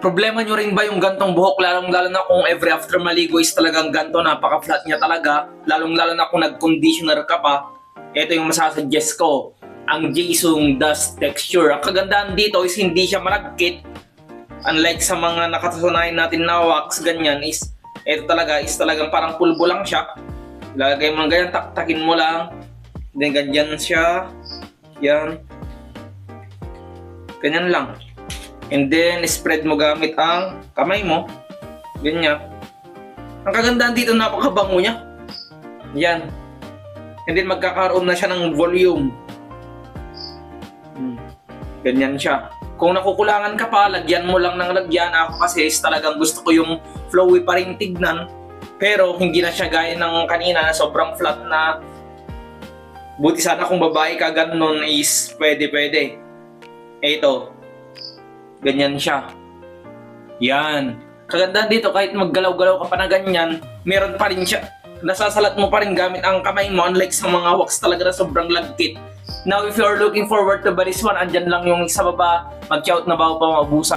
Problema nyo rin ba yung gantong buhok, lalong-lalo na kung every after maligo is talagang ganto, napaka-flat niya talaga, lalong-lalo na kung nag-conditioner ka pa. Ito yung masasuggest ko, ang Jisung Dust Texture. Ang kagandahan dito is hindi siya malagkit. Unlike sa mga nakasanayan natin na wax, ganyan is, ito talaga is talagang parang pulbo lang siya. Lagay mo lang ganyan, taktakin mo lang. Then ganyan siya. Yan. Ganyan lang. And then, spread mo gamit ang kamay mo. Ganyan. Ang kagandahan dito, napakabango niya. Yan. And then, magkakaroon na siya ng volume. Ganyan siya. Kung nakukulangan ka pa, lagyan mo lang ng lagyan. Ako kasi is talagang gusto ko yung flowy pa rin tignan. Pero, hindi na siya gaya ng kanina na sobrang flat na. Buti sana kung babae ka ganun is pwede. Ito. Ganyan siya. Yan. Kagandahan dito, kahit maggalaw-galaw ka pa na ganyan, meron pa rin siya. Nasasalat mo pa rin gamit ang kamay mo, unlike sa mga wax talaga na sobrang lagkit. Now, if you're looking forward to buy this one, andyan lang yung sa baba. Mag-chout na bago pa mabusa.